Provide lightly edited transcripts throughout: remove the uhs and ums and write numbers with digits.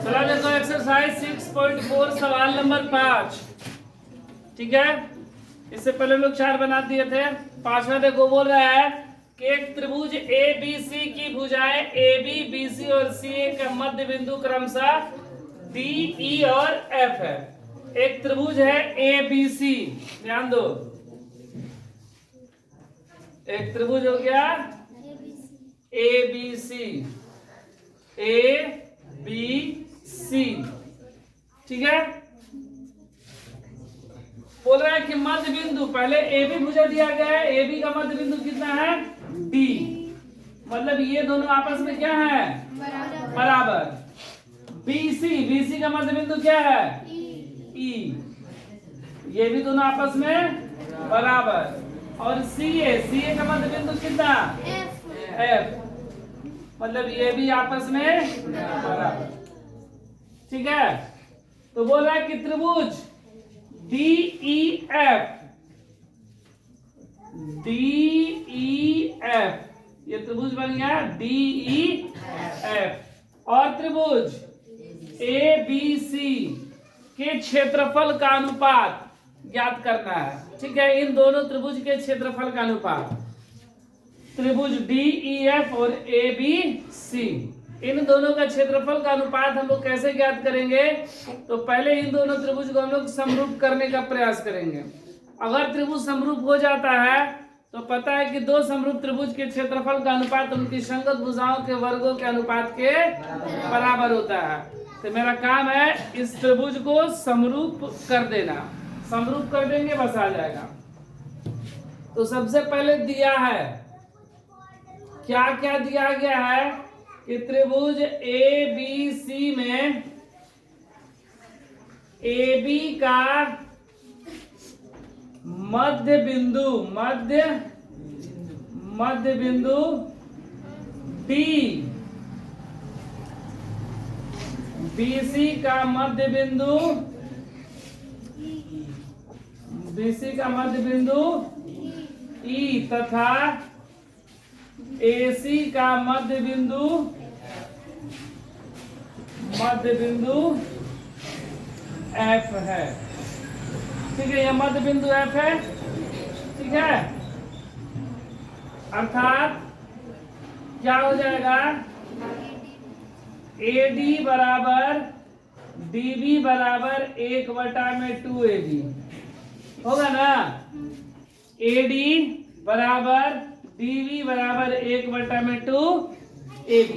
चला देखो एक्सरसाइज 6.4 सवाल नंबर 5। ठीक है, इससे पहले लोग 4 बना दिए थे। 5वां देखो, बोल रहा है कि एक त्रिभुज ए बी सी की भुजाएं ए बी बी सी और सी ए का मध्य बिंदु क्रमशः डी ई और एफ है। एक त्रिभुज है ए बी सी, ध्यान दो, एक त्रिभुज हो गया ए बी सी, ए बी सी, ठीक है। बोल रहा है कि मध्य बिंदु, पहले ए बी भुजा दिया गया है, ए बी का मध्य बिंदु कितना है डी, मतलब ये दोनों आपस में क्या है बराबर। बीसी, बीसी का मध्य बिंदु क्या है ई, ये भी दोनों आपस में बराबर। और सी ए का मध्य बिंदु कितना एफ, मतलब ये भी आपस में बराबर। ठीक है, तो बोल रहा है कि त्रिभुज D E F, D E F, ये त्रिभुज बन गया डी ई एफ। और त्रिभुज ए बी सी के क्षेत्रफल का अनुपात ज्ञात करना है। ठीक है, इन दोनों त्रिभुज के क्षेत्रफल का अनुपात, त्रिभुज डी ई एफ और ए बी सी, इन दोनों का क्षेत्रफल का अनुपात हम लोग कैसे ज्ञात करेंगे? तो पहले इन दोनों त्रिभुज को हम लोग समरूप करने का प्रयास करेंगे। अगर त्रिभुज समरूप हो जाता है तो पता है कि दो समरूप त्रिभुज के क्षेत्रफल का अनुपात उनकी संगत भुजाओं के वर्गों के अनुपात के बराबर होता है। तो मेरा काम है इस त्रिभुज को समरूप कर देना, समरूप कर देंगे बस आ जाएगा। तो सबसे पहले दिया है, क्या क्या दिया गया है कि त्रिभुज ए बी सी में ए बी का मध्य बिंदु डी, बीसी का मध्य बिंदु ई तथा एसी का मध्य बिंदु एफ है। ठीक है, यह मध्य बिंदु एफ है। ठीक है, अर्थात क्या हो जाएगा, ए डी बराबर डी बी बराबर 1/2ab होगा ना। ए डी बराबर डी बी बराबर 1/2ab।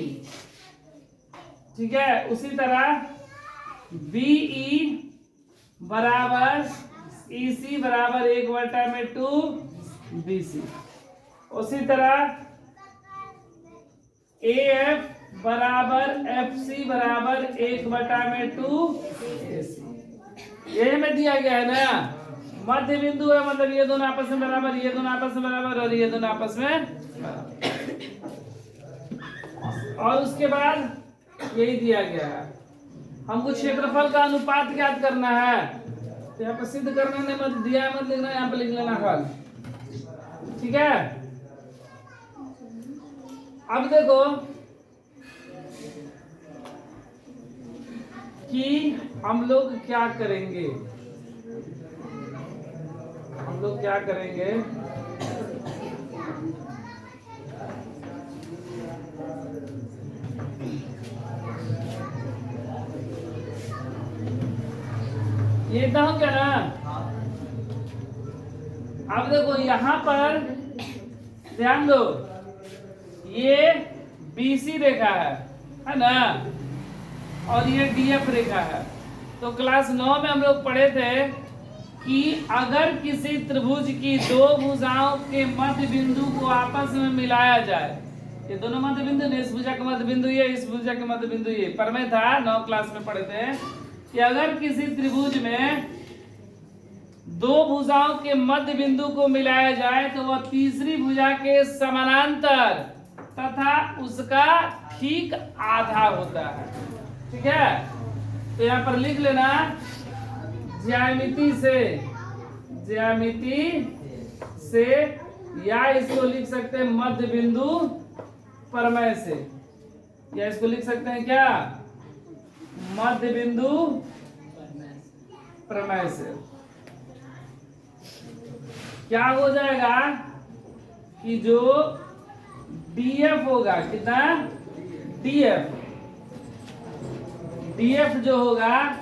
ठीक है, उसी तरह बीई बराबर ईसी बराबर 1/2bc। उसी तरह एएफ बराबर एफसी बराबर 1/2ac। ये में दिया गया है ना, मध्य बिंदु है, मतलब ये दोनों आपस में बराबर, ये दोनों आपस में बराबर और ये दोनों आपस में बराबर। और उसके बाद यही दिया गया है, हमको क्षेत्रफल का अनुपात ज्ञात करना है। तो यहाँ पर सिद्ध करने ने मत दिया मत लिखना, यहाँ पे लिख लेना हल। ठीक है, अब देखो कि हम लोग क्या करेंगे, ये इतना हो गया ना। अब देखो यहाँ पर ध्यान दो, ये BC रेखा है ना, और ये DF रेखा है। तो क्लास 9 में हम लोग पढ़े थे कि अगर किसी त्रिभुज की दो भुजाओं के मध्य बिंदु को आपस में मिलाया जाए, ये दोनों मध्य बिंदु ने, इस भुजा का मध्य बिंदु ये, इस भुजा के मध्य बिंदु ये, पर में था 9 क्लास में पढ़े थे कि अगर किसी त्रिभुज में दो भुजाओं के मध्य बिंदु को मिलाया जाए तो वह तीसरी भुजा के समानांतर तथा उसका ठीक आधा होता है। ठीक है, तो यहाँ पर लिख लेना, ज्यामिति से या इसको लिख सकते हैं मध्य बिंदु प्रमेय से, या इसको लिख सकते हैं क्या मध्य बिंदु प्रमेय से क्या हो जाएगा कि जो डीएफ होगा, कितना डीएफ, डीएफ जो होगा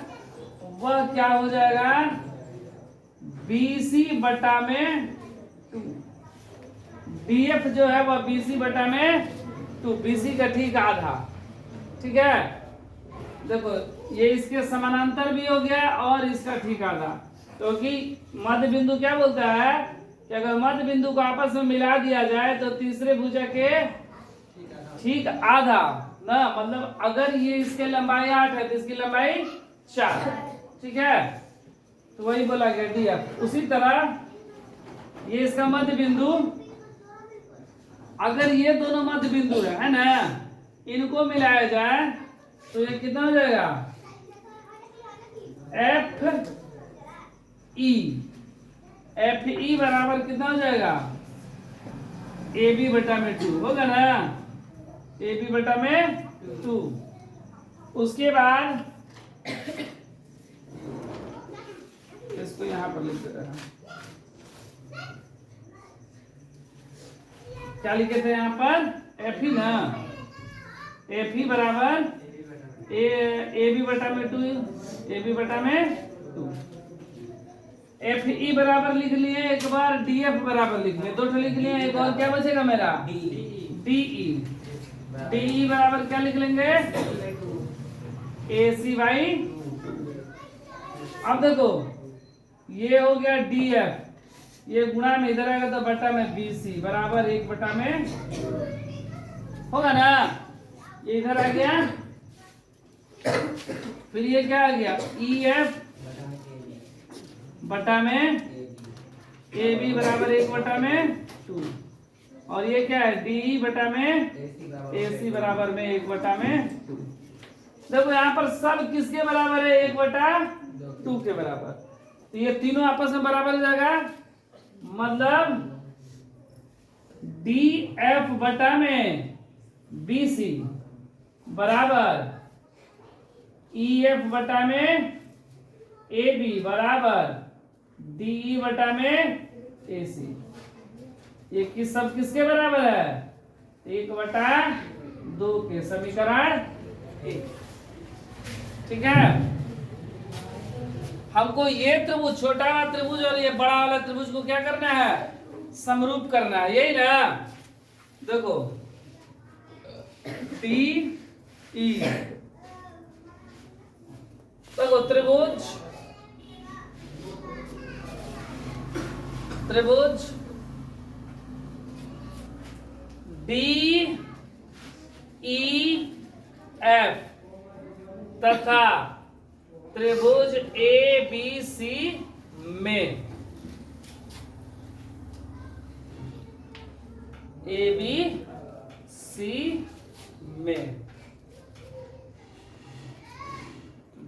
वह क्या हो जाएगा, बीसी बटा में 2। डीएफ जो है वह बीसी बटा में 2, बीसी का ठीक आधा। ठीक है, देखो ये इसके समानांतर भी हो गया और इसका ठीक आधा, क्योंकि मध्य बिंदु क्या बोलता है कि अगर मध्य बिंदु को आपस में मिला दिया जाए तो तीसरे भुजा के ठीक आधा ना, मतलब अगर ये इसके लंबाई 8 है तो इसकी लंबाई 4। ठीक है, तो वही बोला गया डीएफ। उसी तरह ये इसका मध्य बिंदु, अगर ये दोनों मध्य बिंदु है ना, इनको मिलाया जाए तो ये कितना हो जाएगा, एफ ई बराबर कितना हो जाएगा, ए बी बटा में 2 होगा ना, ए बी बटा में 2। उसके बाद इसको यहां पर लिख दे रहा, क्या लिखे थे यहां पर, एफ ई ना, एफ ई बराबर ए बी बटा में 2, ए बी बटा में 2। एफ ई बराबर लिख लिए, एक बार डी एफ बराबर लिख लिए, 2 लिख लिए, एक और क्या बचेगा मेरा, डी ई बराबर क्या लिख लेंगे, ए सी बाई। अब देखो ये हो गया डी एफ, ये गुणा में इधर आएगा तो बटा में बी सी बराबर 1 बटा में होगा ना, ये इधर आ गया, फिर ये क्या आ गया, ई एफ बटा में ए बी बराबर 1 बटा में 2, और ये क्या है, डी ई बटा में ए सी बराबर में 1 बटा में 2। देखो यहाँ पर सब किसके बराबर है, 1 बटा 2 के बराबर, तो ये तीनों आपस में बराबर हो जाएगा, मतलब डी एफ बटा में बी सी बराबर ई एफ बटा में ए बी बराबर डी ई बटा में ए सी। ये किस सब किसके बराबर है, 1 बटा 2 के, समीकरण 1। ठीक है, हमको ये त्रिभुज, छोटा वाला त्रिभुज और ये बड़ा वाला त्रिभुज को क्या करना है, समरूप करना है, यही ना। देखो टी ई, देखो त्रिभुज डी ई एफ तथा त्रिभुज ए बी सी में, ए बी सी में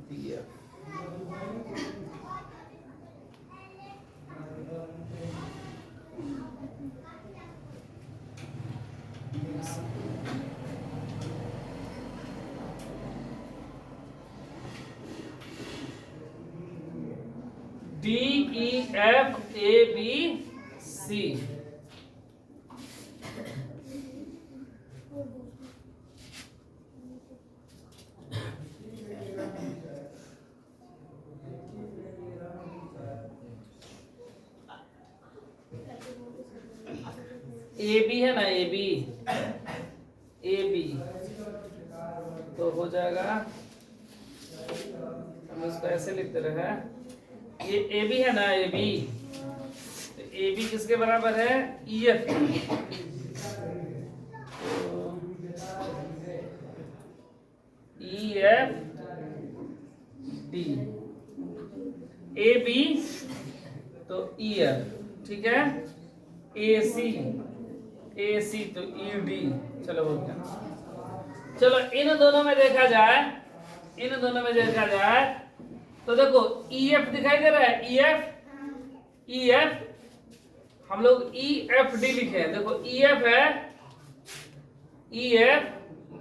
D E F A B C, A B है ना, ए बी तो हो जाएगा, हम इसको ऐसे लिखते रहे, ये ए बी है ना, ए बी, तो ए बी किसके बराबर है, E F, E F D, A B तो ई एफ, ठीक है, ए सी तो ई डी। चलो हो गया। चलो इन दोनों में देखा जाए, तो देखो ई एफ दिखाई दे रहा है, ई एफ हम लोग ई एफ डी लिखे हैं। देखो ई एफ है, ई एफ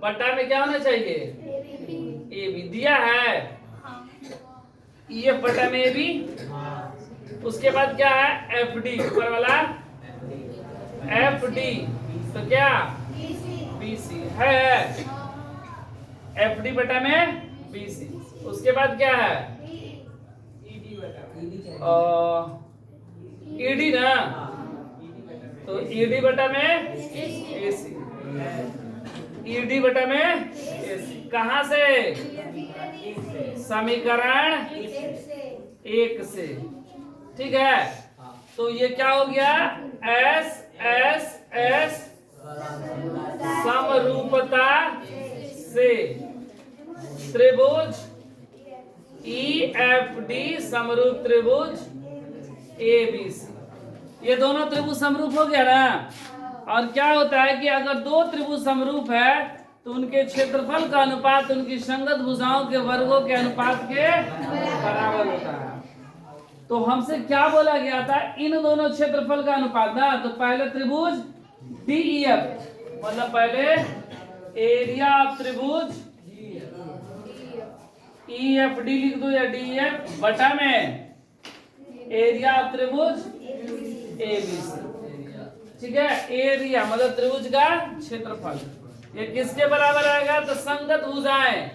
बटा में क्या होना चाहिए, ए बी दिया है, ई एफ बटा में ए बी। उसके बाद क्या है, एफ डी, ऊपर वाला एफ डी, तो क्या बी सी है, एफ डी बटा में बी सी। उसके बाद क्या है, ईडी ना, तो ईडी बटा में एसी, ईडी बटा में एसी। कहां से, समीकरण 1 से, ठीक है। तो ये क्या हो गया, एस एस एस समरूपता से त्रिभुज ई एफ डी समरूप त्रिभुज ए बी सी। ये दोनों त्रिभुज समरूप हो गया ना। और क्या होता है कि अगर दो त्रिभुज समरूप है तो उनके क्षेत्रफल का अनुपात उनकी संगत भुजाओं के वर्गों के अनुपात के बराबर होता है। तो हमसे क्या बोला गया था, इन दोनों क्षेत्रफल का अनुपात ना। तो पहले त्रिभुज डी ई एफ, मतलब पहले एरिया ऑफ त्रिभुज ई एफ डी लिख दो या डी एफ बटा में एरिया ऑफ त्रिभुज ए बी सी, ठीक है। एरिया मतलब त्रिभुज का क्षेत्रफल, ये किसके बराबर आएगा, तो संगत भुजाएं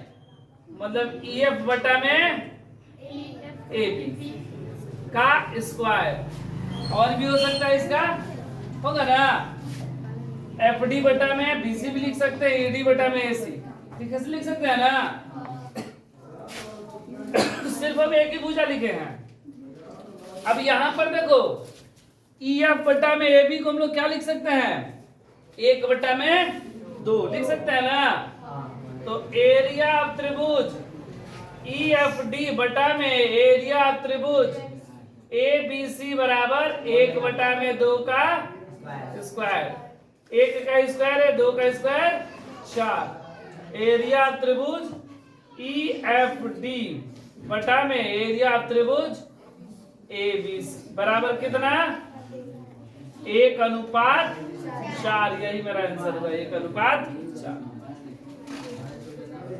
मतलब ई एफ बटा में ए बी का स्क्वायर। और भी हो सकता है इसका, होगा ना, एफ डी बटा में बी सी भी लिख सकते हैं, ए डी बटा में ए सी, ठीक है, लिख सकते हैं ना। सिर्फ हम एक ही भुजा लिखे हैं। अब यहां पर देखो, ई एफ बटा में ए बी को हम लोग क्या लिख सकते हैं, 1 बटा में 2 लिख सकते हैं ना। तो एरिया ऑफ त्रिभुज ई एफ डी बटा में एरिया ऑफ त्रिभुज ए बी सी बराबर 1 बटा में 2 का स्क्वायर। 1 का स्क्वायर है, 2 का स्क्वायर 4। एरिया ऑफ त्रिभुज ई एफ डी बटा में एरिया ऑफ त्रिभुज ए बी सी बराबर कितना, 1:4। यही मेरा आंसर होगा, 1:4।